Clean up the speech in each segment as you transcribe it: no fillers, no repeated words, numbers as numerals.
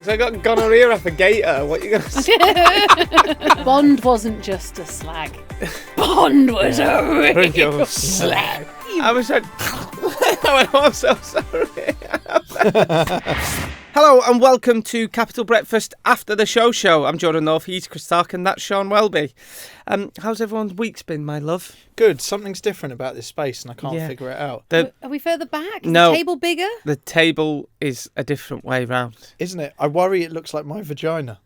So I got gonorrhea off a gator. What you gonna say? Bond wasn't just a slag. Bond was a real slag. I was like, I'm so sorry. Hello and welcome to Capital Breakfast After the Show. I'm Jordan North, he's Chris Stark, and that's Sean Welby. How's everyone's week's been, my love? Good. Something's different about this space and I can't figure it out. Are we further back? Is No. the table bigger? The table is a different way round. Isn't it? I worry it looks like my vagina.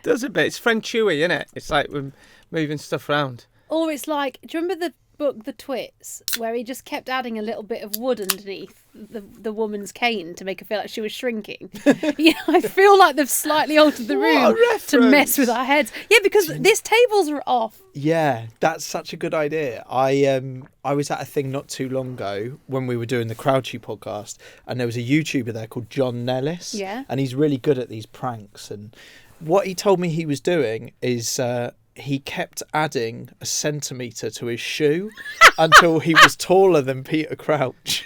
Does a bit. It's French Chewy, isn't it? It's like we're moving stuff around. Or it's like, do you remember the book The Twits, where he just kept adding a little bit of wood underneath the woman's cane to make her feel like she was shrinking? Yeah, I feel like they've slightly altered the room to mess with our heads. Yeah, because these tables are off. Yeah, that's such a good idea. I was at a thing not too long ago when we were doing the Crouchy podcast, and there was a YouTuber there called John Nellis. Yeah. And he's really good at these pranks. And what he told me he was doing is he kept adding a centimetre to his shoe until he was taller than Peter Crouch.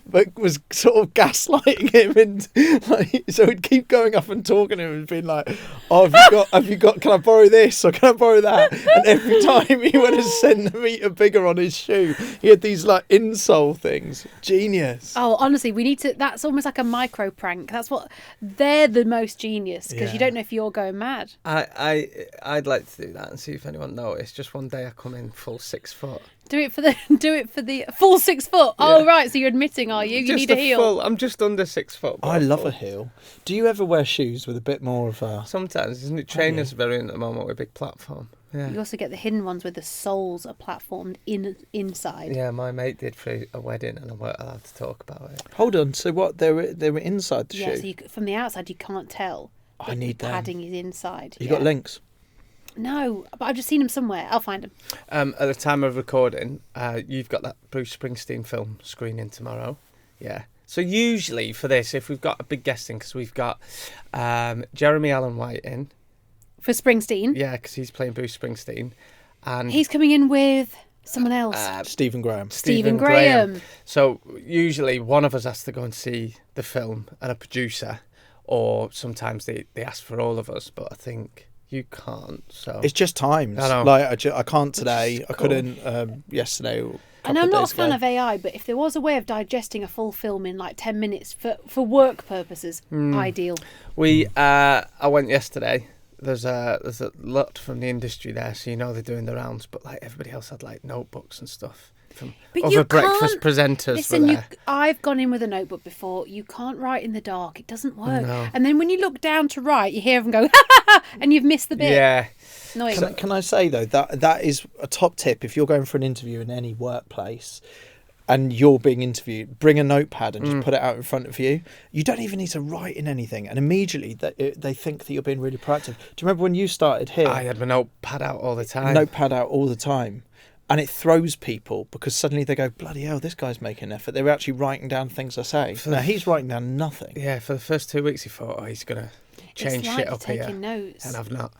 But was sort of gaslighting him, and like, so he'd keep going up and talking to him and being like, "Oh, have you got? Can I borrow this or can I borrow that?" And every time he went a centimetre bigger on his shoe, he had these like insole things. Genius. Oh, honestly, we need to. That's almost like a micro prank. That's what they're the most genius, because you don't know if you're going mad. I'd like to do that and see if anyone noticed. Just one day I come in full 6 foot. Do it for the full 6 foot. Oh, right. So you're admitting, are you? You Just need a heel. I'm just under 6 foot. I love a heel. Do you ever wear shoes with a bit more of a... Sometimes, isn't it? Trainers are very in at the moment with a big platform. Yeah. You also get the hidden ones where the soles are platformed inside. Yeah, my mate did for a wedding and I weren't allowed to talk about it. Hold on. So what? They were inside the shoe? Yeah, so from the outside you can't tell. I need the them. padding is inside. You got links? No, but I've just seen them somewhere. I'll find them. At the time of recording, you've got that Bruce Springsteen film screening tomorrow. Yeah. So usually for this, if we've got a big guest in, because we've got Jeremy Allen White in. For Springsteen? Yeah, because he's playing Bruce Springsteen. And he's coming in with someone else. Stephen Graham. Stephen Graham. So usually one of us has to go and see the film, and a producer, or sometimes they ask for all of us, but I think... You can't, so... It's just times. I know. Like, I can't today. I couldn't yesterday. And I'm not a fan of AI, but if there was a way of digesting a full film in like 10 minutes for work purposes, ideal. I went yesterday. There's a lot from the industry there, so you know they're doing the rounds, but like everybody else had like notebooks and stuff. From other breakfast presenters. Listen, I've gone in with a notebook before. You can't write in the dark. It doesn't work. No. And then when you look down to write, you hear them go, ha ha ha, and you've missed the bit. Yeah. Annoying. Can I say, though, that is a top tip if you're going for an interview in any workplace and you're being interviewed, bring a notepad and just put it out in front of you. You don't even need to write in anything. And immediately they think that you're being really proactive. Do you remember when you started here? I had my notepad out all the time. Notepad out all the time. And it throws people because suddenly they go, bloody hell, this guy's making an effort. They were actually writing down things I say. Now, he's writing down nothing. Yeah, for the first 2 weeks he thought, he's going to change shit up here. Notes. And I've not.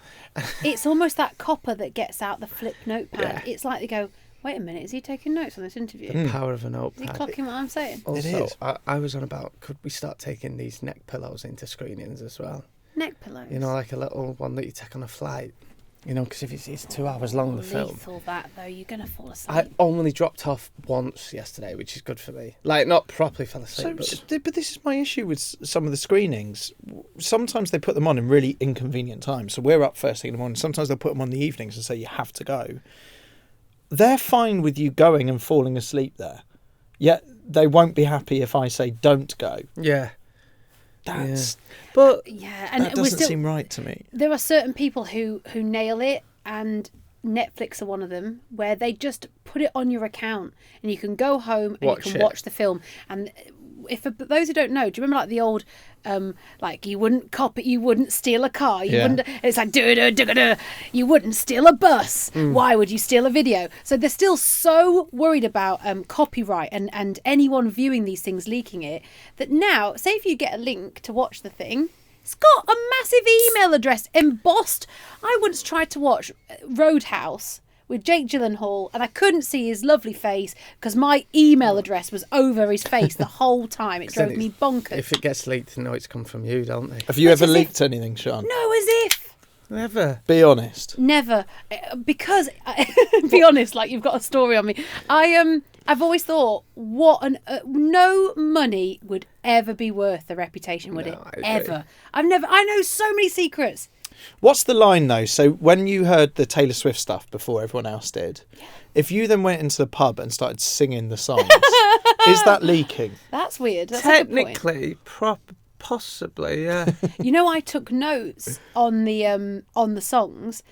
It's almost that copper that gets out the flip notepad. Yeah. It's like they go, wait a minute, is he taking notes on this interview? The power of a Is notepad. he clocking what I'm saying? Also, It is. I was on about, could we start taking these neck pillows into screenings as well? Neck pillows? You know, like a little one that you take on a flight. You know, because if it's 2 hours long, the film. Lethal that, though. You're going to fall asleep. I only dropped off once yesterday, which is good for me. Like, not properly fell asleep. But this is my issue with some of the screenings. Sometimes they put them on in really inconvenient times. So we're up first thing in the morning. Sometimes they'll put them on the evenings and say you have to go. They're fine with you going and falling asleep there. Yet they won't be happy if I say don't go. Yeah. But and that doesn't seem right to me. There are certain people who nail it, and Netflix are one of them, where they just put it on your account and you can go home and you can watch the film. And if for those who don't know, do you remember like the old like you wouldn't steal a car, it's like you wouldn't steal a bus. Why would you steal a video? So they're still so worried about copyright and anyone viewing these things leaking it, that now, say if you get a link to watch the thing, it's got a massive email address embossed. I once tried to watch Roadhouse with Jake Gyllenhaal, and I couldn't see his lovely face because my email address was over his face the whole time. It drove me bonkers. If it gets leaked, they know it's come from you, don't they? Have you ever leaked anything, Sean? No, as if. Never. Be honest. Never. Because, be honest, like you've got a story on me. I've always thought, no money would ever be worth the reputation, would it? Ever. I know so many secrets. What's the line though? So when you heard the Taylor Swift stuff before everyone else did, if you then went into the pub and started singing the songs, is that leaking? That's weird. That's Technically, possibly, yeah. You know, I took notes on the songs,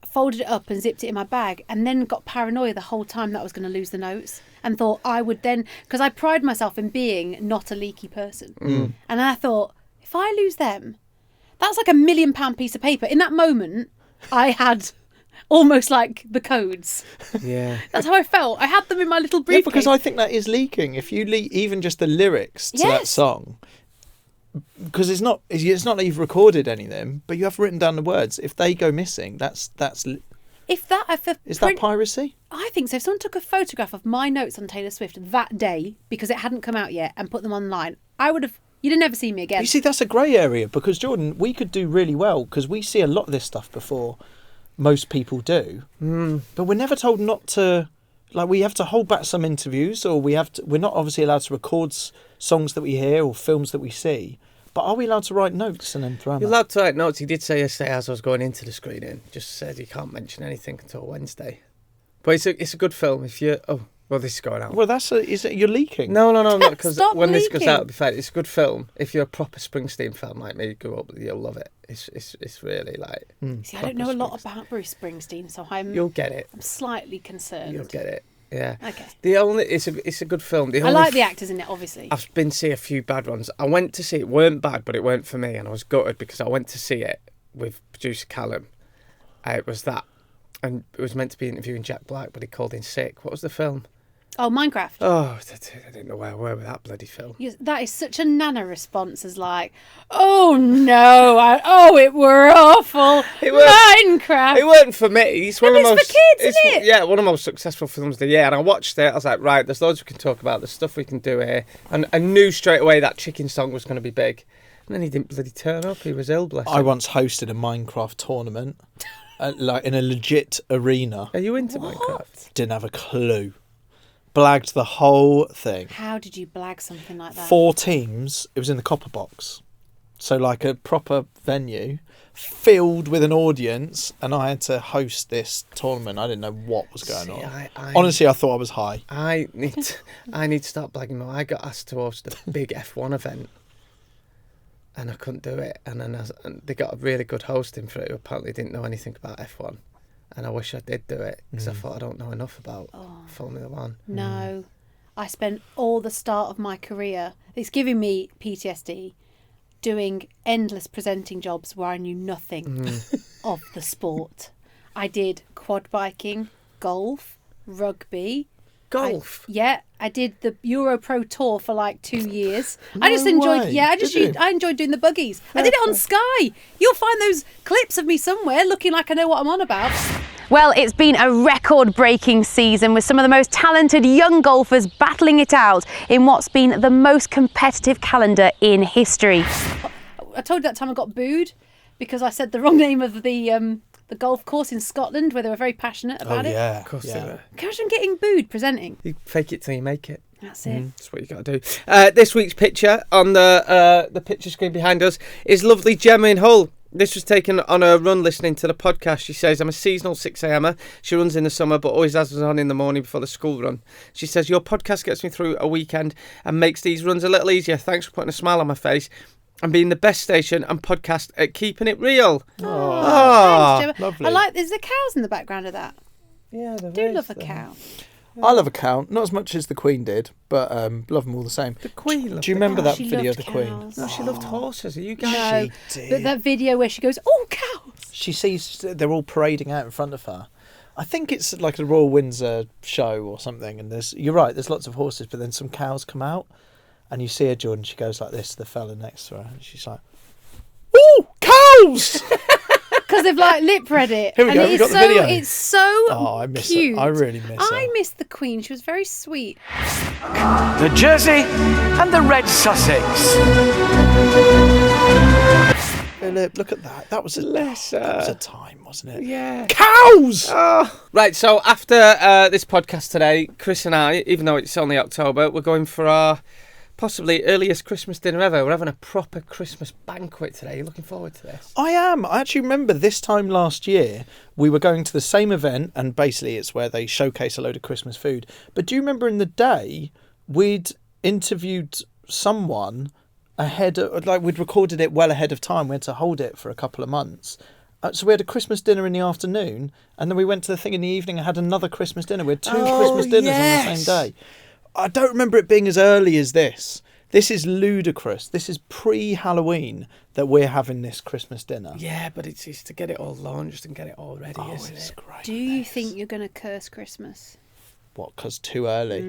folded it up and zipped it in my bag, and then got paranoia the whole time that I was going to lose the notes, and thought I would then, because I pride myself in being not a leaky person, and I thought, if I lose them, that's like £1 million piece of paper. In that moment, I had almost like the codes. Yeah. That's how I felt. I had them in my little briefcase. Yeah, because I think that is leaking. If you leak even just the lyrics to that song, because it's not that you've recorded anything, but you have written down the words. If they go missing, is that piracy? I think so. If someone took a photograph of my notes on Taylor Swift that day because it hadn't come out yet and put them online, you'd have never seen me again. You see, that's a grey area because, Jordan, we could do really well because we see a lot of this stuff before most people do, but we're never told not to. Like, we have to hold back some interviews, or we're not obviously allowed to record songs that we hear or films that we see. But are we allowed to write notes and then throw them? You're allowed to write notes. He did say yesterday as I was going into the screening, just said you can't mention anything until Wednesday. But it's a good film if you... Oh, well, this is going out. Well, you're leaking. No, not because when leaking. This goes out, it'll be fine. It's a good film. If you're a proper Springsteen fan like me, grew up, you'll love it. It's really like... See, I don't know a lot about Bruce Springsteen, so You'll get it. I'm slightly concerned. You'll get it. Yeah. Okay. It's a good film. I like the actors in it, obviously. I've been to see a few bad ones. I went to see it. Weren't bad, but it weren't for me, and I was gutted because I went to see it with producer Callum. It was that, and it was meant to be interviewing Jack Black, but he called in sick. What was the film? Oh, Minecraft. Oh, I didn't know where I were with that bloody film. That is such a nana response, as like, oh no, it were awful. Minecraft. It weren't for me. It's one of the most for kids, isn't it? Yeah, one of the most successful films of the year. And I watched it. I was like, right, there's loads we can talk about. There's stuff we can do here. And I knew straight away that chicken song was going to be big. And then he didn't bloody turn up. He was ill, bless him. I once hosted a Minecraft tournament, like in a legit arena. Are you into Minecraft? Didn't have a clue. Blagged the whole thing. How did you blag something like that? 4 teams. It was in the Copper Box. So like a proper venue filled with an audience, and I had to host this tournament. I didn't know what was going on. Honestly, I thought I was high. I need to start blagging more. I got asked to host a big F1 event, and I couldn't do it. And then they got a really good hosting for it who apparently didn't know anything about F1. And I wish I did do it because I thought I don't know enough about Formula One. No. I spent all the start of my career, it's giving me PTSD, doing endless presenting jobs where I knew nothing of the sport. I did quad biking, golf, rugby. Golf? I did the Euro Pro Tour for like 2 years. I just enjoyed I enjoyed doing the buggies. I did it on Sky. You'll find those clips of me somewhere looking like I know what I'm on about. Well, it's been a record-breaking season with some of the most talented young golfers battling it out in what's been the most competitive calendar in history. I told you that time I got booed because I said the wrong name of the golf course in Scotland where they were very passionate about it. Yeah, of course they were. Imagine getting booed presenting. You fake it till you make it. That's it. That's what you got to do. This week's picture on the picture screen behind us is lovely Gemma in Hull. This was taken on a run listening to the podcast. She says, I'm a seasonal 6am. She runs in the summer, but always has us on in the morning before the school run. She says, your podcast gets me through a weekend and makes these runs a little easier. Thanks for putting a smile on my face and being the best station and podcast at keeping it real. Thanks, Gemma. Lovely. There's the cows in the background of that. Yeah, I do love a cow. I love a cow, not as much as the Queen did, but love them all the same. The Queen. Do you remember that She video of loved the Queen? cows. No, she loved horses. Are you guys? No, but that video where she goes, oh, cows. She sees they're all parading out in front of her. I think it's like a Royal Windsor show or something, and you're right, there's lots of horses, but then some cows come out, and you see her, Jordan, she goes like this to the fella next to her, and she's like, "Ooh, cows!" because they've like lip read it. Here we go, we got the video. It's so Oh, I miss cute. her. I really miss her. I miss the Queen. She was very sweet. The Jersey and the Red Sussex. Philip, look at that. That was a time, wasn't it? Yeah. Cows! Right, so after this podcast today, Chris and I, even though it's only October, we're going for our possibly earliest Christmas dinner ever. We're having a proper Christmas banquet today. You looking forward to this? I am. I actually remember this time last year, we were going to the same event, and basically it's where they showcase a load of Christmas food. But do you remember in the day, we'd interviewed someone ahead of, like, we'd recorded it well ahead of time. We had to hold it for a couple of months. So we had a Christmas dinner in the afternoon, and then we went to the thing in the evening and had another Christmas dinner. We had two Christmas dinners on the same day. I don't remember it being as early as this. This is ludicrous. This is pre-Halloween that we're having this Christmas dinner. Yeah, but it's to get it all launched and get it all ready, isn't it's it? great. Do you think you're going to curse Christmas? What, because too early?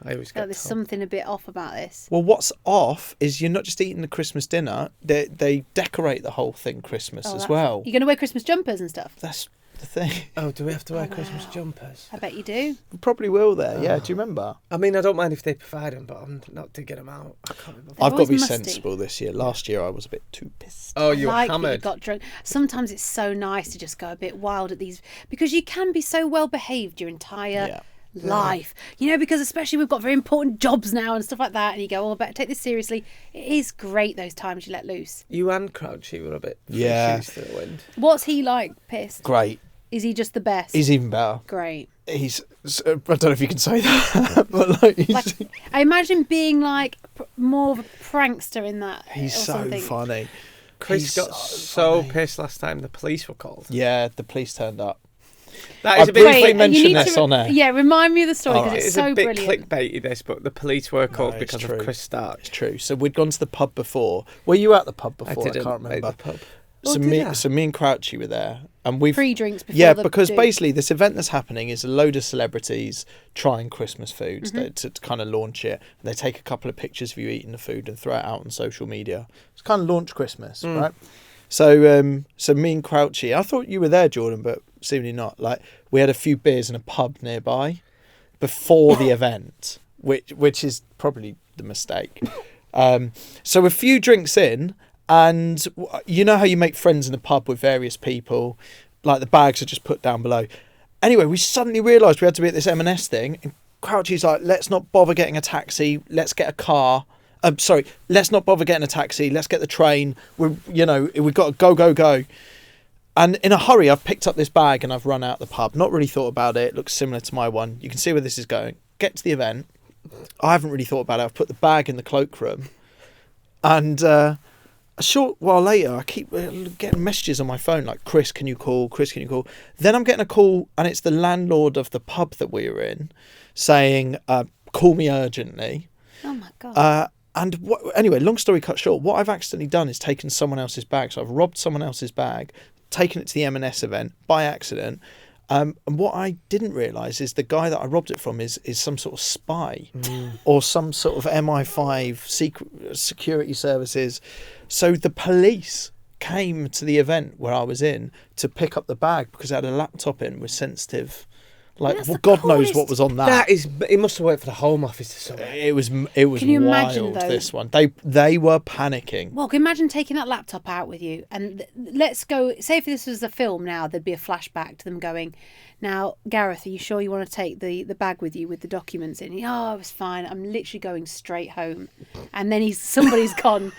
I always get There's told. something a bit off about this. Well, what's off is you're not just eating the Christmas dinner. They decorate the whole thing Christmas as well. You're going to wear Christmas jumpers and stuff? That's the thing. Oh, do we have to wear Christmas jumpers? I bet you do. We probably will there. Yeah, do you remember? I mean, I don't mind if they provide them, but I'm not digging them out. I can't remember. I've got to be always musty. sensible this year. Last year I was a bit too pissed. Oh, you were Like that hammered. you got drunk. Sometimes it's so nice to just go a bit wild at these, because you can be so well behaved your entire life, you know, because especially we've got very important jobs now and stuff like that, and you go, oh, I better take this seriously. It is great those times you let loose. You and Crouchy were a bit Yeah. fishy to the wind. What's he like, pissed? Great. Is he just the best? He's even better. Great. He's. I don't know if you can say that, but like, I imagine being like more of a prankster in that. he's or so something. funny. Chris He's got so pissed last time the police were called. Yeah, the police turned up. That I is a bit briefly Great. mentioned You need this to on air. Yeah, remind me of the story because It's it's so a bit brilliant. clickbaity, this, but the police were called it's because true. of Chris Stark. It's true. So we'd gone to the pub before. Were you at the pub before? I didn't can't make remember. the pub. So Oh, me, did I? so me and Crouchy were there, and we've Free drinks before yeah, the because do. basically this event that's happening is a load of celebrities trying Christmas foods Mm-hmm. to kind of launch it. And they take a couple of pictures of you eating the food and throw it out on social media. It's kind of launch Christmas, right? So so me and Crouchy, I thought you were there, Jordan, but seemingly not. Like, we had a few beers in a pub nearby before the event, which is probably the mistake. So a few drinks in, and you know how you make friends in a pub with various people, like the bags are just put down below. Anyway, we suddenly realised we had to be at this M&S thing, and Crouchy's like, let's not bother getting a taxi, let's get a car. Let's not bother getting a taxi, let's get the train. We've got to go. And in a hurry, I've picked up this bag and I've run out the pub. Not really thought about it. It looks similar to my one. You can see where this is going. Get to the event. I haven't really thought about it. I've put the bag in the cloakroom. And a short while later, I keep getting messages on my phone like, Chris, can you call? Chris, can you call? Then I'm getting a call, and it's the landlord of the pub that we were in saying, call me urgently. Oh my god. Anyway, long story cut short, what I've accidentally done is taken someone else's bag. So I've robbed someone else's bag, taken it to the M&S event by accident. And what I didn't realise is the guy that I robbed it from is some sort of spy or some sort of MI5 secret security services. So the police came to the event where I was in to pick up the bag because I had a laptop in with sensitive. Like, That's well, the God knows coolest- what was on that. That is, it must have worked for the Home Office to sort it. It was Can you wild, imagine, though? this one. They were panicking. Well, can you imagine taking that laptop out with you and let's go, say if this was a film now, there'd be a flashback to them going, now, Gareth, are you sure you want to take the bag with you with the documents in? Oh, it was fine. I'm literally going straight home. And then somebody's gone,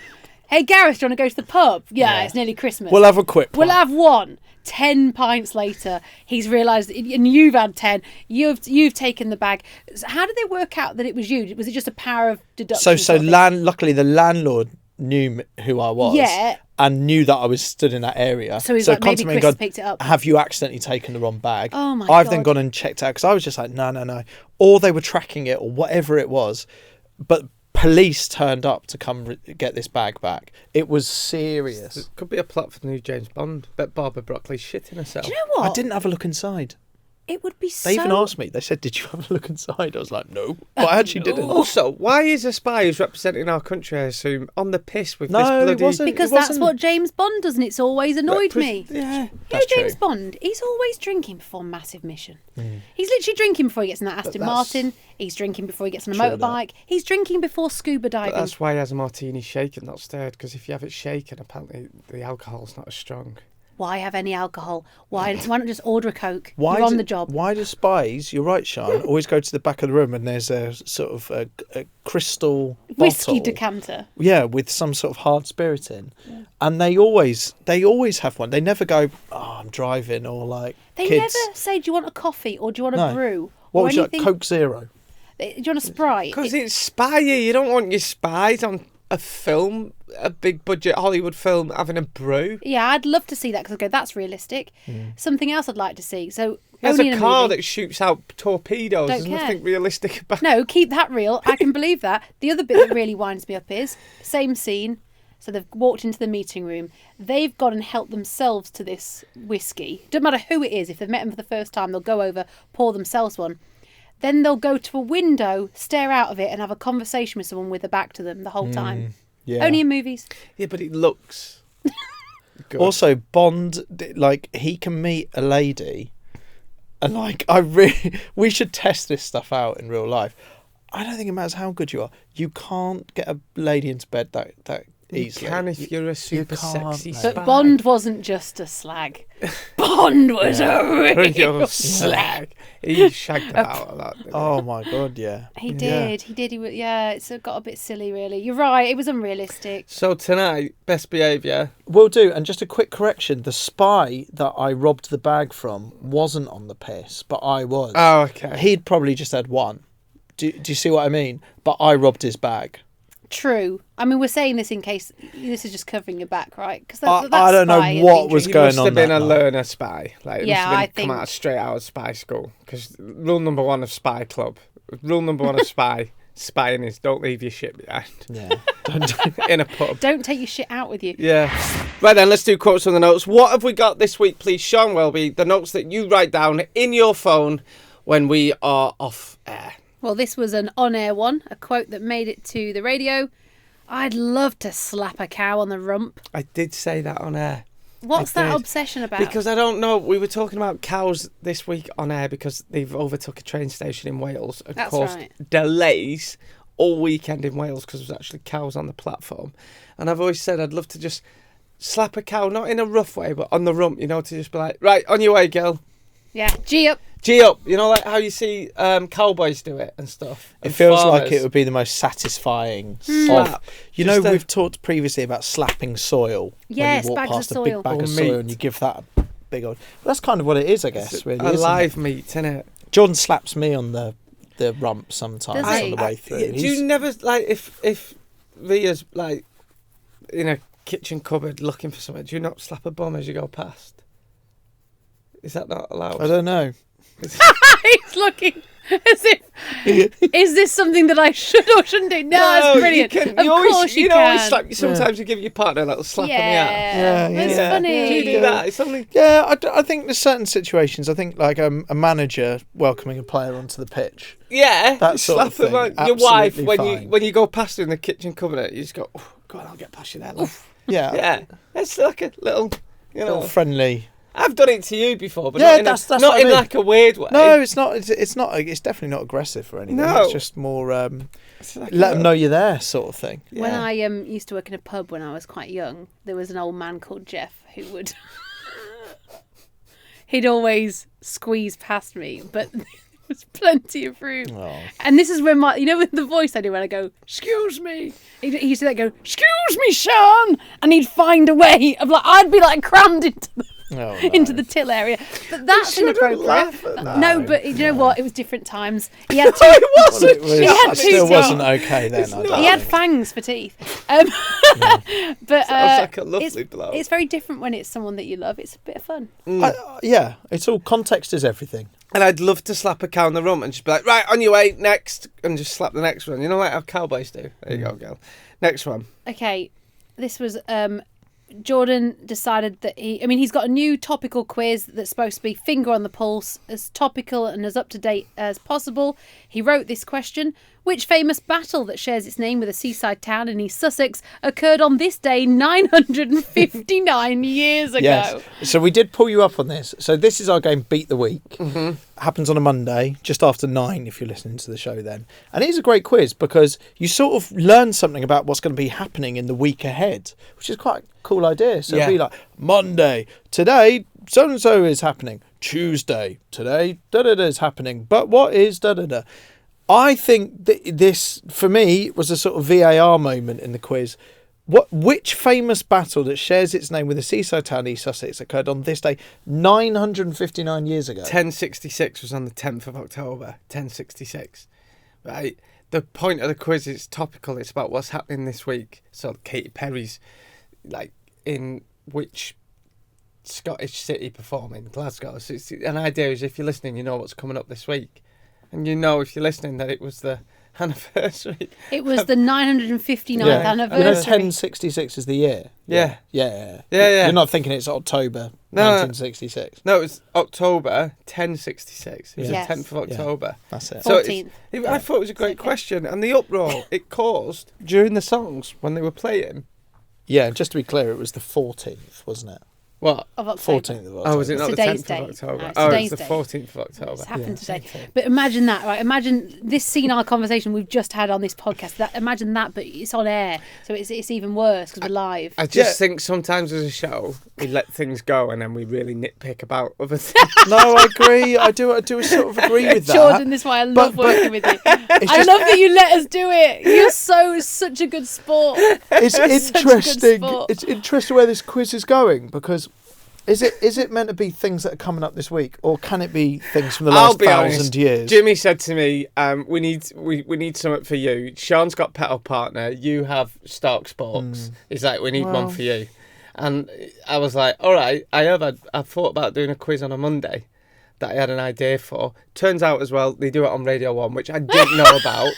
hey, Gareth, do you want to go to the pub? Yeah, it's nearly Christmas. We'll have a quick We'll one. have one. 10 pints later, he's realised, and you've had 10. You've taken the bag. So how did they work out that it was you? Was it just a power of deduction? Luckily the landlord knew who I was. Yeah. And knew that I was stood in that area. So he's like, maybe contacted me and Chris gone, picked it up. have you accidentally taken the wrong bag? Oh my I've then God. gone and checked out because I was just like, no. Or they were tracking it or whatever it was. But police turned up to come get this bag back. It was serious. It could be a plot for the new James Bond. Bet Barbara Broccoli's shitting herself. Do you know what? I didn't have a look inside. It would be so... They even asked me. They said, "Did you have a look inside?" I was like, "No," but I actually didn't. Also, why is a spy who's representing our country, I assume, on the piss with this No, bloody... it wasn't. Because that's what James Bond does, and it's always annoyed me. Yeah, You know that's James true. Bond, he's always drinking before massive mission. He's literally drinking before he gets in that Aston Martin. He's drinking before he gets on a True motorbike. He's drinking before scuba diving. But that's why he has a martini shaken, not stirred, because if you have it shaken, apparently the alcohol's not as strong. Why have any alcohol? Why not just order a Coke? You're on the job. Why do spies, you're right, Sian, always go to the back of the room and there's a sort of a crystal Whiskey bottle, decanter. yeah, with some sort of hard spirit in, and they always have one. They never go, "Oh, I'm driving," or like They kids. never say, "Do you want a coffee or do you want a No. brew?" What or was your anything. Coke Zero? Do you want a Sprite? Because it's spy-y. You don't want your spies on a film, a big budget Hollywood film, having a brew. Yeah, I'd love to see that because I go, that's realistic. Something else I'd like to see. So There's only a in car movie. that shoots out torpedoes. Don't There's care. nothing realistic about it. No, keep that real. I can believe that. The other bit that really winds me up is same scene. So they've walked into the meeting room. They've gone and helped themselves to this whiskey. Doesn't matter who it is. If they've met him for the first time, they'll go over, pour themselves one. Then they'll go to a window, stare out of it, and have a conversation with someone with their back to them the whole time. Yeah. Only in movies. Yeah, but it looks good. Also, Bond, like, he can meet a lady, and like, we should test this stuff out in real life. I don't think it matters how good you are. You can't get a lady into bed that you easily. can if you're a super can't, sexy mate. spy. But Bond wasn't just a slag. Bond was a real You're slag. He shagged about a lot. didn't he? Oh my god, yeah. He did. He was, it's got a bit silly, really. You're right. It was unrealistic. So tonight, best behaviour. Will do. And just a quick correction: the spy that I robbed the bag from wasn't on the piss, but I was. Oh, okay. He'd probably just had one. Do you see what I mean? But I robbed his bag. True. I mean, we're saying this in case this is just covering your back, right? Because I don't know what was He going must on have been that a night. learner spy. Like, Yeah, must I have been come think- out straight out of spy school. Because rule number one of spy club, rule number one of spying is don't leave your shit behind Yeah. in a pub. Don't take your shit out with you. Yeah. Right then, let's do quotes from the notes. What have we got this week, please, Sean Welby? The notes that you write down in your phone when we are off air. Well, this was an on-air one, a quote that made it to the radio. I'd love to slap a cow on the rump. I did say that on air. What's I that did. obsession about? Because I don't know. We were talking about cows this week on air because they've overtook a train station in Wales and That's caused right. delays all weekend in Wales because there was actually cows on the platform. And I've always said I'd love to just slap a cow, not in a rough way, but on the rump, you know, to just be like, right, on your way, girl. Yeah, G up. G up. You know, like how you see cowboys do it and stuff. It and feels farmers. like it would be the most satisfying Slap. of. You know, Just a- we've talked previously about slapping soil. Yes, when you walk bags of past a soil. big bag Or of soil meat. and you give that a big old. That's kind of what it is, I guess. Really, a isn't live it? meat, innit? John slaps me on the rump sometimes Does on he? the way through. Do you never like if Ria's like in a kitchen cupboard looking for something? Do you not slap a bum as you go past? Is that not allowed? I don't know. He's looking as if, is this something that I should or shouldn't do? No, it's brilliant. You can, Of you always, course you know, can. always slap, sometimes you give your partner a little slap on the ass. Yeah, it's yeah. funny. Do you do that? It's only Yeah, I think there's certain situations. I think like a manager welcoming a player onto the pitch. that sort of slap thing, your wife absolutely when you go past her in the kitchen cupboard. You just go, oh, go on, I'll get past you there. Love. Yeah, Yeah, it's like a little, you know. little friendly. I've done it to you before, but Yeah, not in, that's not what I in mean. like a weird way. No, it's not. It's not. It's definitely not aggressive or anything. No. It's just more It's like let them know you're there, sort of thing. Yeah. When I used to work in a pub when I was quite young, there was an old man called Jeff who would... He'd always squeeze past me, but there was plenty of room. Oh. And this is when with the voice I do when I go, excuse me. He used to go, excuse me, Sean. And he'd find a way of I'd be crammed into the till area. But that's shouldn't inappropriate. laugh at that. No, but you know what? It was different times. He had two, it wasn't. It still teeth. wasn't okay then. I don't He had think. fangs for teeth. But Sounds like a lovely it's, bloke. it's very different when it's someone that you love. It's a bit of fun. Yeah, it's all context is everything. And I'd love to slap a cow in the rump and just be like, right, on your way, next, and just slap the next one. You know, like how cowboys do. There you go, girl. Next one. Okay, this was Jordan decided that he's got a new topical quiz that's supposed to be finger on the pulse, as topical and as up to date as possible. He wrote this question: which famous battle that shares its name with a seaside town in East Sussex occurred on this day 959 years ago? Yes. So we did pull you up on this. So this is our game, Beat the Week. Mm-hmm. Happens on a Monday, just after 9 if you're listening to the show then. And it is a great quiz because you sort of learn something about what's going to be happening in the week ahead, which is quite a cool idea. So it'll be like, Monday, today, so-and-so is happening. Tuesday, today, da-da-da is happening. But what is da-da-da? I think that this, for me, was a sort of VAR moment in the quiz. Which famous battle that shares its name with a seaside town, East Sussex, occurred on this day 959 years ago? 1066 was on the 10th of October. 1066. Right? The point of the quiz is topical. It's about what's happening this week. So Katy Perry's, like, in which Scottish city performing? Glasgow. So an idea is, if you're listening, you know what's coming up this week. And you know, if you're listening, that it was the anniversary. It was the 959th anniversary. You know, 1066 is the year. Yeah. You're not thinking it's October 1966. No, it was October 1066. It was the 10th of October. Yeah. That's it. So 14th. I thought it was a great question. And the uproar it caused during the songs when they were playing. Yeah, just to be clear, it was the 14th, wasn't it? What? Of October. 14th of October. Oh, was it not Today's the 10th day. of October? No, Oh, today's it's the day. 14th of October. It's happened today. Okay. But imagine that, right? Imagine this senile conversation we've just had on this podcast. Imagine that, but it's on air, so it's even worse because we're live. I just think sometimes as a show, we let things go and then we really nitpick about other things. No, I agree. I do sort of agree with that. Jordan, this is why I love working with you. I love that you let us do it. You're such a good sport. It's interesting. sport. It's interesting where this quiz is going because is it meant to be things that are coming up this week, or can it be things from the last 1,000 years? Jimmy said to me, we need something for you. Sean's got Petal Partner. You have Stark Sports. He's like, we need one for you. And I was like, all right, I thought about doing a quiz on a Monday that I had an idea for. Turns out as well, they do it on Radio 1, which I didn't know about.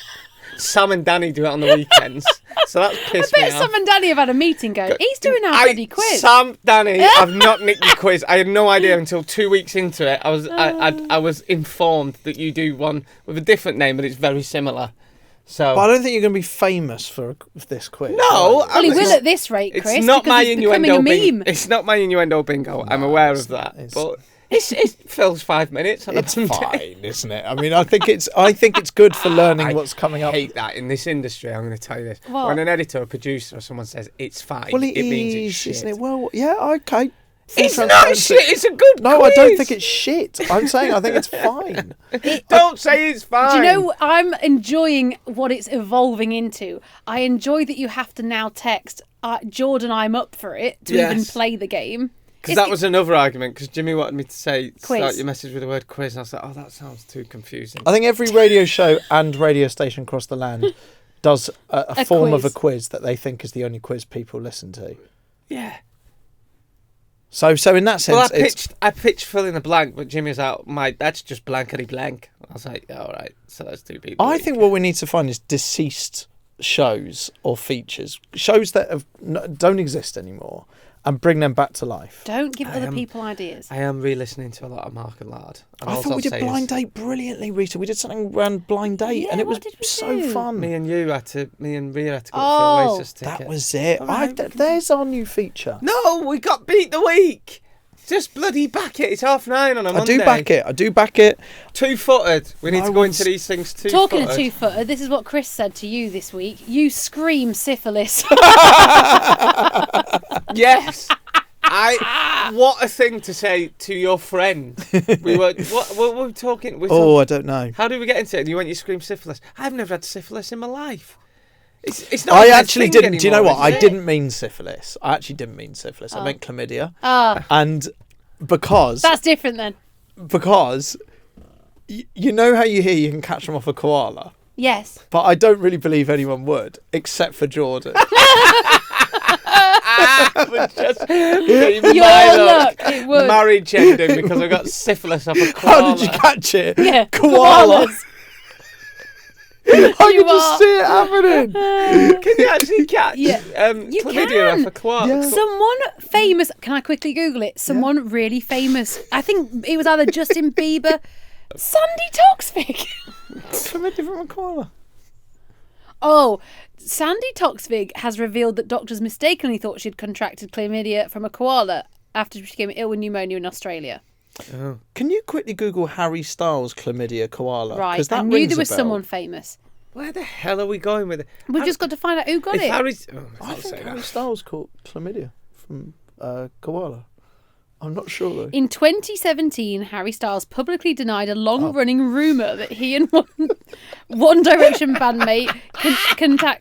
Sam and Danny do it on the weekends. So that's pissed me off. Sam and Danny have had a meeting going, he's doing our bloody quiz. Sam, Danny, I've not nicked your quiz. I had no idea until 2 weeks into it. I was informed that you do one with a different name, but it's very similar. So, but I don't think you're going to be famous for this quiz. No. Well, he will at this rate, Chris. It's not my innuendo meme. It's not my innuendo bingo. I'm aware of that. But it fills 5 minutes. It's fine, isn't it? I mean, I think it's good for learning what's coming up. I hate that in this industry. I'm going to tell you this. What? When an editor or producer or someone says it's fine, Well, it means it's shit. isn't it? Well, yeah, okay. It's not shit. It's a good No, quiz. I don't think it's shit. I'm saying I think it's fine. Don't say it's fine. Do you know, I'm enjoying what it's evolving into. I enjoy that you have to now text, Jordan, I'm up for it, to even play the game. Because that was another argument, because Jimmy wanted me to say, quiz. start your message with the word quiz. And I was like, oh, that sounds too confusing. I think every radio show and radio station across the land does a form quiz. of a quiz that they think is the only quiz people listen to. Yeah. So in that sense, Well, I pitched fill in the blank, but Jimmy was out, that's just blankety blank. I was like, all right, so let's do Beat the I Week. think what we need to find is deceased shows or features, shows that don't exist anymore, and bring them back to life. Don't give other people ideas. I am re-listening to a lot of Mark and Lard. And I all thought we I'll did say Blind is, Date brilliantly, Rita. We did something around Blind Date, Yeah, and it was what did we so do? fun. Me and Rhea had to go for Oasis ticket. That was it. There's our new feature. No, we got Beat the Week. Just bloody back it. It's 9:30 on a Monday. I do back it. Two-footed. We need to go into these things two-footed. Talking of two-footed, this is what Chris said to you this week. You scream syphilis. Yes. What a thing to say to your friend. What were we talking? I don't know. How did we get into it? And you went, you scream syphilis. I've never had syphilis in my life. It's not. I actually didn't. Anymore, do you know what? is I it? didn't mean syphilis. I actually didn't mean syphilis. I meant chlamydia. And because That's different then. Because you know how you can catch them off a koala, Yes. but I don't really believe anyone would, except for Jordan. Just Your luck, it would. marriage ending because I got syphilis off a koala. How did you catch it? Yeah. Koala. Koalas. I can just see it happening. Can you actually catch You chlamydia can. off a quark? Yeah. Someone famous. Can I quickly Google it? Someone really famous. I think it was either Justin Bieber, Sandy Toksvig. Chlamydia from a koala. Oh, Sandy Toksvig has revealed that doctors mistakenly thought she'd contracted chlamydia from a koala after she became ill with pneumonia in Australia. Oh. Can you quickly Google Harry Styles chlamydia koala? Right, 'Cause that I knew rings there a was bell. someone famous. Where the hell are we going with it? We've just got to find out who got If it. Harry's... Oh, I I'll think say Harry that. Styles caught chlamydia from koala. I'm not sure though. In 2017, Harry Styles publicly denied a long-running rumour that he and One Direction bandmate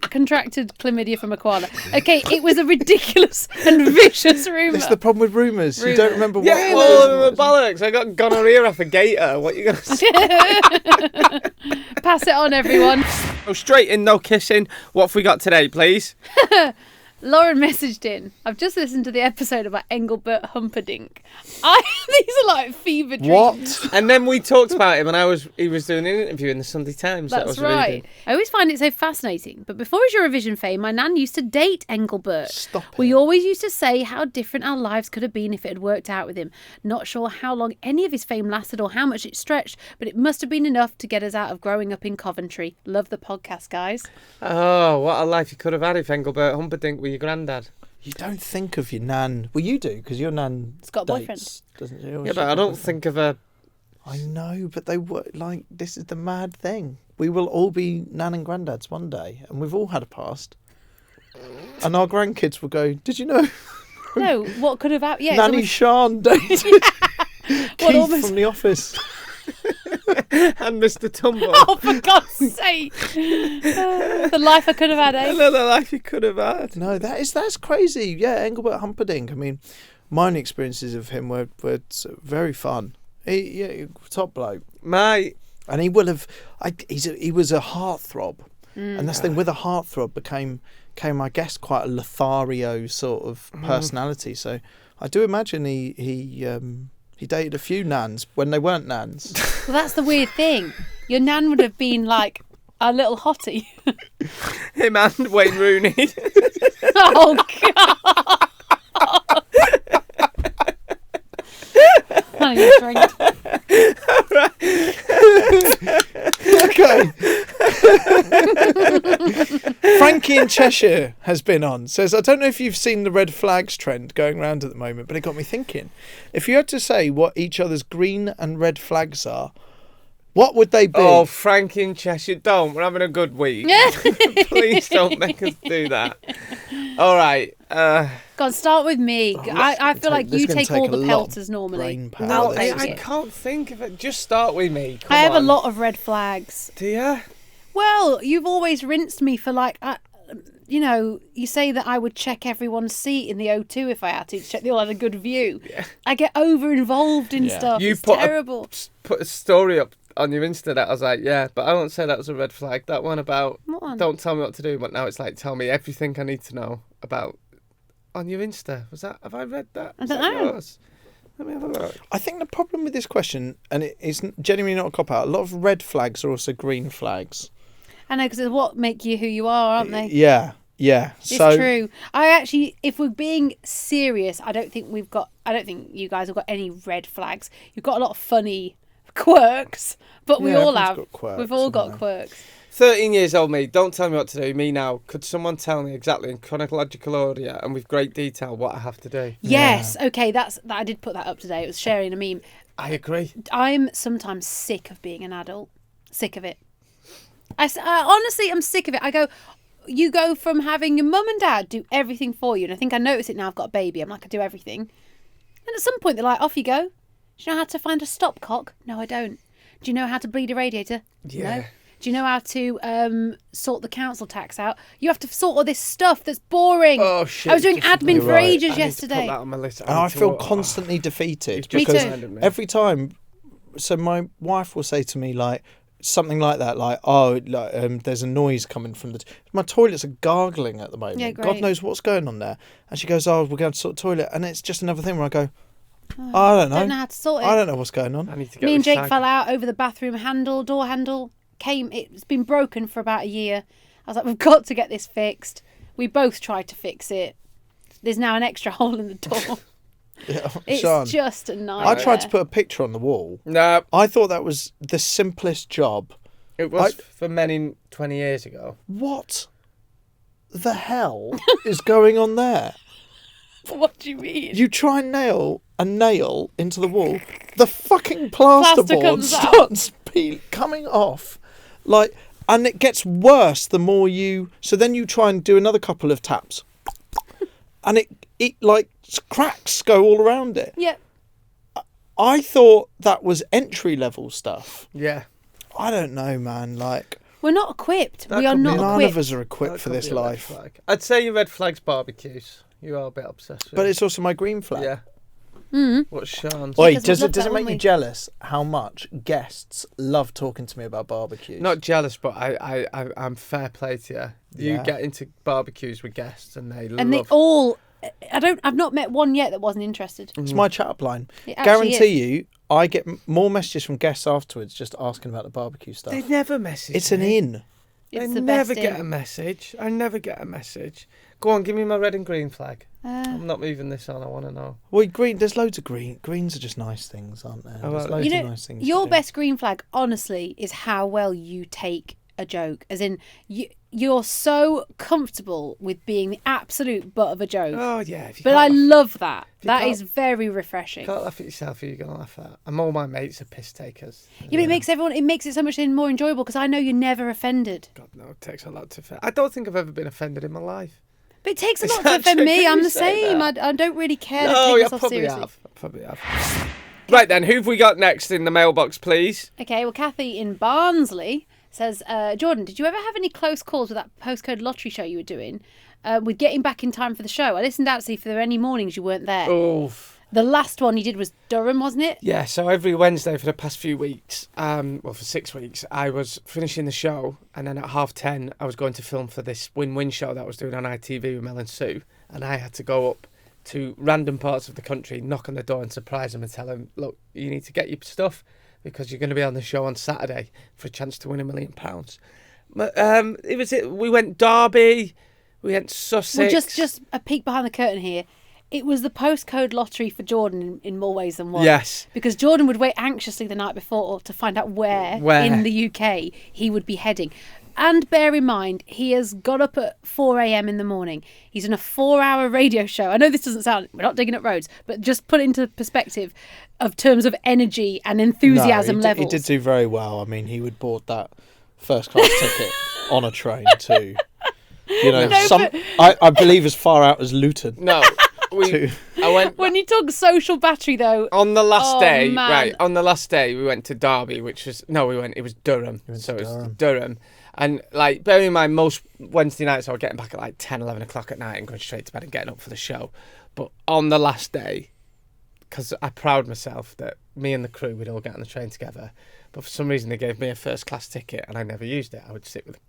contracted chlamydia from a koala. Okay, it was a ridiculous and vicious rumour. It's the problem with rumours. You don't remember what Yeah, it well, was. bollocks. I got gonorrhea off a gator. What you going to say? Pass it on, everyone. Oh, straight in, no kissing. What have we got today, please? Lauren messaged in. I've just listened to the episode about Engelbert Humperdinck. These are like fever dreams. What? And then we talked about him, and he was doing an interview in the Sunday Times. that I That's was right. reading. I always find it so fascinating. But before his Eurovision fame, my nan used to date Engelbert. Stop it. We always used to say how different our lives could have been if it had worked out with him. Not sure how long any of his fame lasted or how much it stretched, but it must have been enough to get us out of growing up in Coventry. Love the podcast, guys. Oh, what a life you could have had if Engelbert Humperdinck were your granddad. You don't think of your nan. Well, you do, because your nan It's got a boyfriend. dates, doesn't she? Yeah, but I don't think of a... I know, but they were like, this is the mad thing. We will all be nan and granddads one day, and we've all had a past. And our grandkids will go, did you know No, what could have happened? Yeah, Nanny Sian dated Keith almost- from The Office? and Mr. Tumble. Oh, for God's sake. The life I could have had, eh? Another life you could have had. No, that's crazy. Yeah, Engelbert Humperdinck. I mean, my experiences of him were very fun. He top bloke. And he will have. He was a heartthrob, and that's the thing with a heartthrob became, I guess, quite a Lothario sort of personality. So I do imagine he dated a few nans when they weren't nans. Well, that's the weird thing. Your nan would have been like a little hottie. Him and Wayne Rooney. Oh, God. I need a drink. Okay. Frankie in Cheshire has been on. Says, I don't know if you've seen the red flags trend going around at the moment, but it got me thinking. If you had to say what each other's green and red flags are, what would they be? Oh, Frankie in Cheshire, don't. We're having a good week. Please don't make us do that. All right. Go on, start with me. I feel like this you is gonna take all take a the lot pelters of normally. brain power, I'll this, take isn't I it. can't think of it. Just start with me. Come I have a on. lot of red flags. Do you? Well, you've always rinsed me for like, you say that I would check everyone's seat in the O2 if I had to check they all had a good view. Yeah. I get over involved in stuff. You it's put terrible. put a story up on your Insta that I was like, yeah, but I won't say that was a red flag. That one about What one? don't tell me what to do, but now it's like tell me everything I need to know about on your Insta. Was that? Have I read that? I don't know. Yours? Let me have a look. I think the problem with this question, and it is genuinely not a cop-out, a lot of red flags are also green flags. I know, because it's what make you who you are, aren't they? Yeah. It's So true. I actually, if we're being serious, I don't think you guys have got any red flags. You've got a lot of funny quirks, but we Yeah, all everyone's have. got quirks, We've all got haven't quirks. 13 years old me, don't tell me what to do. Me now. Could someone tell me exactly in chronological order and with great detail what I have to do? Yes, okay, that I did put that up today. It was sharing a meme. I agree. I'm sometimes sick of being an adult. Sick of it. I honestly, I'm sick of it. I go, you go from having your mum and dad do everything for you, and I think I notice it now. I've got a baby. I'm like, I do everything, and at some point they're like, off you go. Do you know how to find a stopcock? No, I don't. Do you know how to bleed a radiator? Yeah. No. Do you know how to sort the council tax out? You have to sort all this stuff that's boring. Oh shit! I was doing admin for right. ages I need to yesterday. put that on my list. and I feel constantly defeated You've just because reminded me. every time, so my wife will say to me like something like that, like, oh, there's a noise coming from my toilets are gargling at the moment. Yeah, God great. knows what's going on there. And she goes, oh, we're going to sort the toilet, and it's just another thing where I go, I don't know. Don't know how to sort it. I don't know what's going on. I need to get Me and Jake recycled. fell out over the bathroom door handle. It's been broken for about a year. I was like, we've got to get this fixed. We both tried to fix it. There's now an extra hole in the door. Yeah, It's Sean, just a nightmare. I tried to put a picture on the wall. No, I thought that was the simplest job. it was for many 20 years ago. What the hell is going on there? What do you mean? You try and nail a nail into the wall, the fucking plasterboard comes out. starts coming off. Like, and it gets worse the more you... So then you try and do another couple of taps. And it like, cracks go all around it. Yeah. I thought that was entry-level stuff. Yeah. I don't know, man. Like, We're not equipped. That We are could be not none equipped. of us are equipped That for could this be a red life. flag. I'd say your red flag's barbecues. You are a bit obsessed with But it. it's also my green flag. Yeah. Mm-hmm. What's Sean's? Oi, Because we does love it that, make wouldn't you we? jealous how much guests love talking to me about barbecues? Not jealous, but I'm fair play to you. You Yeah. get into barbecues with guests and they And they love... all... I've not met one yet that wasn't interested. It's my chat up line. It actually Guarantee you, I get more messages from guests afterwards just asking about the barbecue stuff. They never message It's an me. in. It's I the never best get in. a message. I never get a message. Go on, give me my red and green flag. I'm not moving this on. I want to know. Well, green. There's loads of green. Greens are just nice things, aren't there? Oh, There's well, loads You of know, nice things. to your do. best green flag, honestly, is how well you take a joke. As in, you're so comfortable with being the absolute butt of a joke. Oh yeah. If you But I can't love that. you That can't- is very refreshing. can't laugh at yourself, who are you gonna laugh at? And all my mates are piss takers. Yeah, but it makes it so much more enjoyable because I know you're never offended. God no, it takes a lot to offend. I don't think I've ever been offended in my life. But it takes a Is lot to that offend true? me. Can I'm you the say same. that? I don't really care to No, take I myself probably seriously. have. I probably have. Right then, who've we got next in the mailbox, please? Okay, well, Kathy in Barnsley says, Jordan, did you ever have any close calls with that postcode lottery show you were doing? With getting back in time for the show? I listened out to see if there were any mornings you weren't there. Oh. The last one you did was Durham, wasn't it? Yeah, so every Wednesday for the past few weeks, for 6 weeks, I was finishing the show, and then at 10:30 I was going to film for this win-win show that I was doing on ITV with Mel and Sue, and I had to go up to random parts of the country, knock on the door and surprise them and tell them, look, you need to get your stuff because you're going to be on the show on Saturday for a chance to win £1 million. But, we went Derby, we went Sussex. Well, just a peek behind the curtain here. It was the postcode lottery for Jordan in more ways than one. Yes. Because Jordan would wait anxiously the night before to find out where in the UK he would be heading. And bear in mind, he has got up at 4 a.m. in the morning. He's on a 4-hour radio show. I know this doesn't sound... We're not digging up roads, but just put it into perspective of terms of energy and enthusiasm levels. He did do very well. I mean, he would board that first class ticket on a train too. You know, I believe as far out as Luton. No. I went... When you talk social battery, though... On the last day, man. right, on the last day, we went to Derby, which was... No, it was Durham. It was Durham. And, like, bearing in mind, most Wednesday nights I was getting back at, like, 10, 11 o'clock at night and going straight to bed and getting up for the show. But on the last day, because I proud myself that me and the crew would all get on the train together, but for some reason they gave me a first-class ticket and I never used it. I would sit with...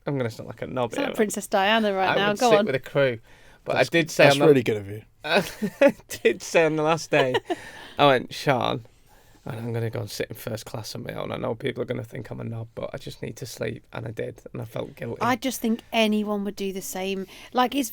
I'm going to sound like a knob It's here. like Princess Diana right now. I would Go sit on. with the crew. But I did say... That's really good of you. I did say on the last day, I went, Sean, I'm going to go and sit in first class on my own. I know people are going to think I'm a knob, but I just need to sleep. And I did, and I felt guilty. I just think anyone would do the same. Like, it's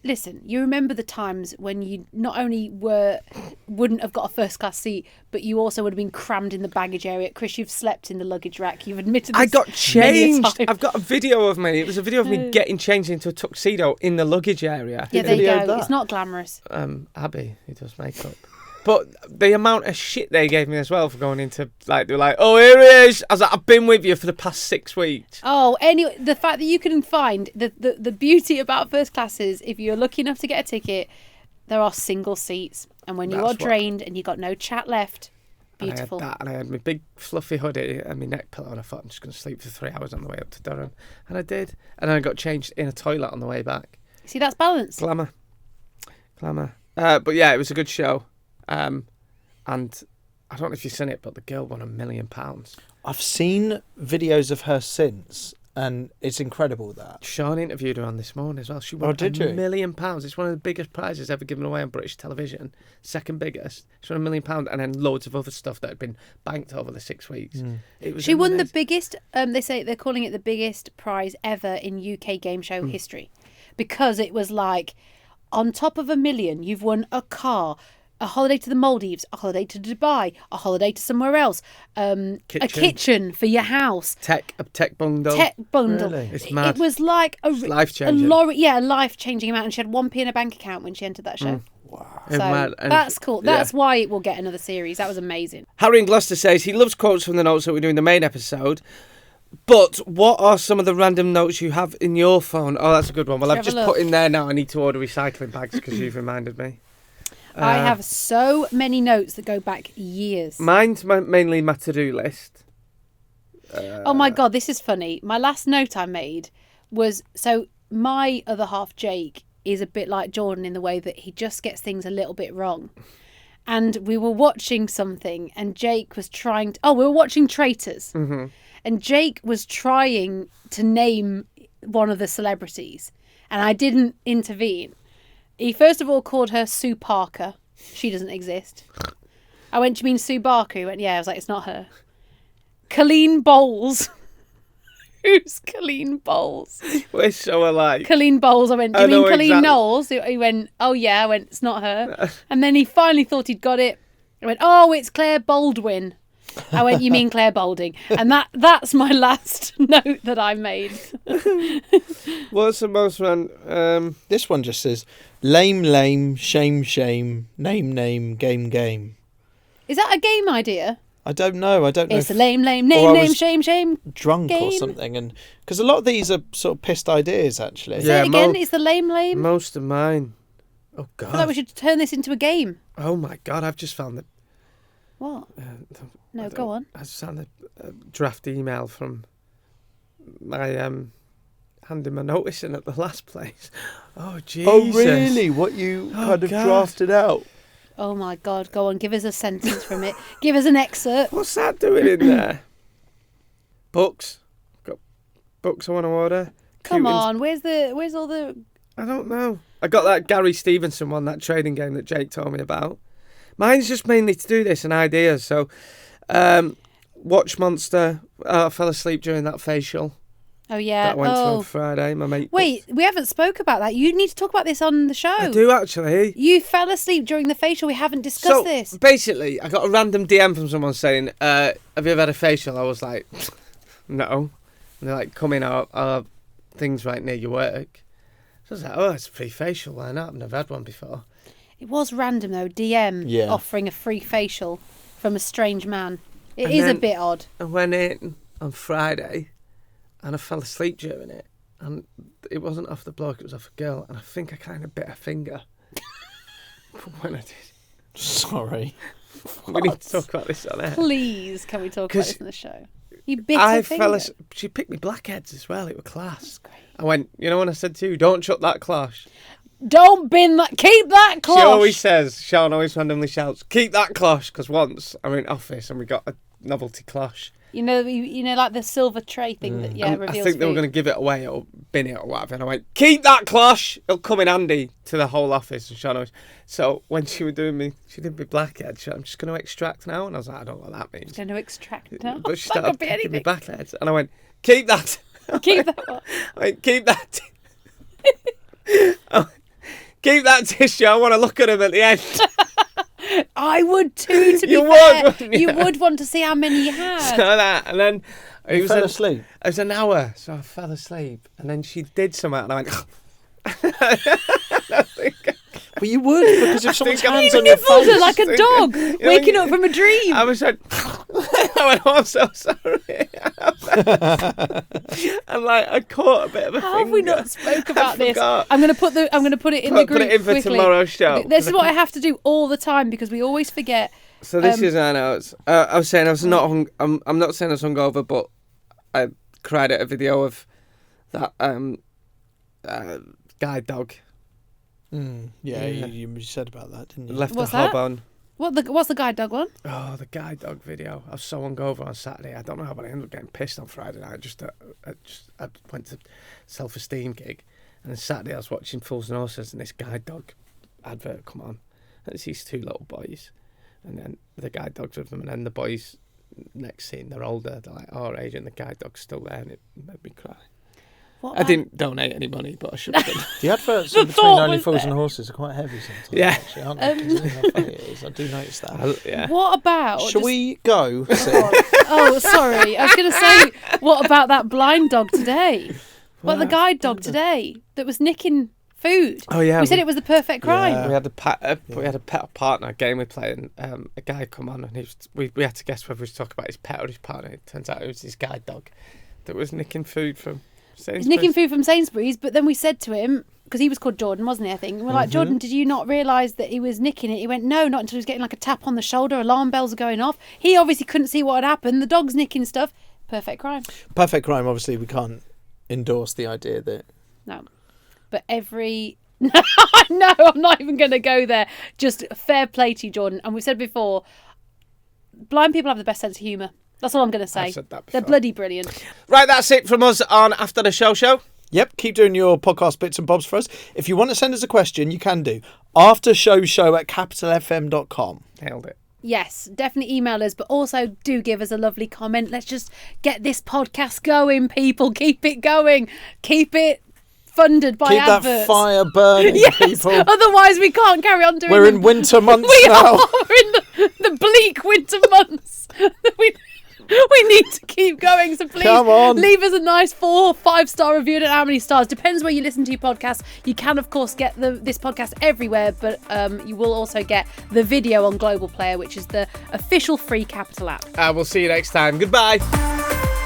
listen, you remember the times when you not only wouldn't have got a first class seat, but you also would have been crammed in the baggage area. Chris, you've slept in the luggage rack. You've admitted this I got many a changed. time. I've got a video of me. It was a video of me getting changed into a tuxedo in the luggage area. Yeah, there you videoed go. that? It's not glamorous. Abby, who does makeup. But the amount of shit they gave me as well for going into, like, they were like, oh, here he is. I was like, I've been with you for the past 6 weeks. Oh, anyway, the fact that you can find the beauty about first class is if you're lucky enough to get a ticket, there are single seats. And when you are drained and you've got no chat left, beautiful. I had that, and I had my big fluffy hoodie and my neck pillow, and I thought I'm just going to sleep for 3 hours on the way up to Durham. And I did. And then I got changed in a toilet on the way back. See, that's balance. Glamour. But yeah, it was a good show. And I don't know if you've seen it, but the girl won £1 million. I've seen videos of her since, And it's incredible that. Sean interviewed her on This Morning as well. She won £1 million. It's one of the biggest prizes ever given away on British television. Second biggest. She won £1 million, and then loads of other stuff that had been banked over the 6 weeks. She won the biggest. They say they're calling it the biggest prize ever in UK game show history, because it was like, on top of $1 million, you've won a car, a holiday to the Maldives, a holiday to Dubai, a holiday to somewhere else, a kitchen for your house, a tech bundle. Really? It's mad. It was like life-changing. a life-changing amount, and she had 1p in her bank account when she entered that show. Wow. So that's cool. That's why it will get another series. That was amazing. Harry in Gloucester says he loves quotes from the notes that we do in the main episode. But what are some of the random notes you have in your phone? Oh, that's a good one. Well, I've just put in there now. I need to order recycling bags because you've reminded me. I have so many notes that go back years. Mine's mainly my to-do list. Oh my God, this is funny. My last note I made was, so my other half, Jake, is a bit like Jordan in the way that he just gets things a little bit wrong. And we were watching something and Jake was trying to... we were watching Traitors. Mm-hmm. And Jake was trying to name one of the celebrities. And I didn't intervene. He first of all called her Sue Parker. She doesn't exist. I went, "Do you mean Sue Barker?" He went, "Yeah." I was like, "It's not her." Colleen Bowles. Who's Colleen Bowles? We're so alike. Colleen Bowles. I went, "Do you mean Colleen Knowles?" He went, "Oh yeah." I went, "It's not her." And then he finally thought he'd got it. I went, "Oh, it's Claire Baldwin." I went, "You mean Claire Balding?" And that's my last note that I made. What's the most one? This one just says, lame, shame, name, game. Is that a game idea? I don't know. It's a lame, name, shame. Drunk game. or something, and because a lot of these are sort of pissed ideas, actually. Say it again. It's the lame. Most of mine. Oh God. I feel like we should turn this into a game. Oh my God! I've just found the. What? No, go on. I just found a draft email from my handing my notice in at the last place. Oh Jesus! Oh really? What you kind of drafted out? Oh my God! Go on, give us a sentence from it. Give us an excerpt. What's that doing in there? Books. Got books I want to order. Come on, where's all the? I don't know. I got that Gary Stevenson one, that trading game that Jake told me about. Mine's just mainly to do this and ideas. So, Watch Monster. I fell asleep during that facial. Oh yeah. That went to on Friday. My mate. Wait, we haven't spoke about that. You need to talk about this on the show. I do actually. You fell asleep during the facial. We haven't discussed this. Basically, I got a random DM from someone saying, "Have you ever had a facial?" I was like, "No." And they're like, "Come in, our things right near your work." So I was like, "Oh, it's a free facial. Why not? I've never had one before." It was random though. DM offering a free facial from a strange man. It is a bit odd. I went in on Friday. And I fell asleep during it. And it wasn't off the bloke, it was off a girl. And I think I kind of bit her finger. When I did. Sorry. We need to talk about this on air. Please, can we talk about this on the show? You bit her finger? She picked me blackheads as well. It was class. I went, you know when I said to you, don't chuck that cloche. Don't bin that. Keep that cloche. She always says, Sean always randomly shouts, keep that cloche. Because once I'm in office and we got a novelty cloche. You know, like the silver tray thing that reveals. I think they were going to give it away or bin it or whatever, and I went, "Keep that cloche. It'll come in handy to the whole office." And Sean always. So when she was doing me, she did me blackhead. She said, "I'm just going to extract now," and I was like, "I don't know what that means." Going to extract now. But she started giving me blackheads, and I went, "Keep that." Keep that. What? I went, "Keep that." Keep that tissue. I want to look at him at the end. I would too, to be fair. Wouldn't you? You would want to see how many you had. So that, and then you fell asleep. It was an hour, so I fell asleep, and then she did something, and I went. But you would, because if someone's hands on your your face, like a dog waking up from a dream. I was like, I went, "Oh, I'm so sorry." And like, I caught a bit of a How finger. have we not spoke about this? I'm going to put it in the group. Put it in for quickly. Tomorrow's show. This is what I have to do all the time because we always forget. So this is our notes. I was saying I was not. I'm not saying I was hungover, but I cried at a video of that guide dog. Yeah, you said about that, didn't you? Left What's a hob that? on. What's the guide dog one? Oh, the guide dog video. I was so hungover on Saturday. I don't know how, but I ended up getting pissed on Friday night. I went to self-esteem gig, and then Saturday I was watching Fools and Horses, and this guide dog advert come on. And it's these two little boys, and then the guide dog's with them, and then the boys, next scene, they're older, they're like our age, and the guide dog's still there, and it made me cry. I didn't donate any money, but I should have done. The adverts in between Only Fools and Horses are quite heavy sometimes. Yeah. Actually, aren't they? Considering how funny it is. I do notice that. Yeah. What about... Shall we go? Oh, sorry. I was going to say, what about that blind dog today? What the guide dog today that was nicking food? Oh, yeah. We said it was the perfect crime. Yeah. We had a pet partner game we played, and a guy come on, and we had to guess whether he was talking about his pet or his partner. It turns out it was his guide dog that was nicking food from Sainsbury's. He's nicking food from Sainsbury's, but then we said to him, because he was called Jordan, wasn't he, I think? And we're like, Jordan, did you not realise that he was nicking it? He went, no, not until he was getting like a tap on the shoulder, alarm bells are going off. He obviously couldn't see what had happened. The dog's nicking stuff. Perfect crime. Perfect crime, obviously, we can't endorse the idea that... No. But every... No, I'm not even going to go there. Just fair play to you, Jordan. And we've said before, blind people have the best sense of humour. That's all I'm going to say. I've said that before. They're bloody brilliant. Right, that's it from us on After the Show. Yep, keep doing your podcast bits and bobs for us. If you want to send us a question, you can do. aftershowshow@capitalfm.com. Nailed it. Yes, definitely email us, but also do give us a lovely comment. Let's just get this podcast going, people. Keep it going. Keep it funded by adverts. Keep that fire burning, people. Otherwise, we can't carry on doing We're in winter months now. We're in the bleak winter months. We need to keep going, so please Come on. Leave us a nice 4 or 5-star review. I don't know how many stars. Depends where you listen to your podcast. You can, of course, get this podcast everywhere, but you will also get the video on Global Player, which is the official free Capital app. We'll see you next time. Goodbye.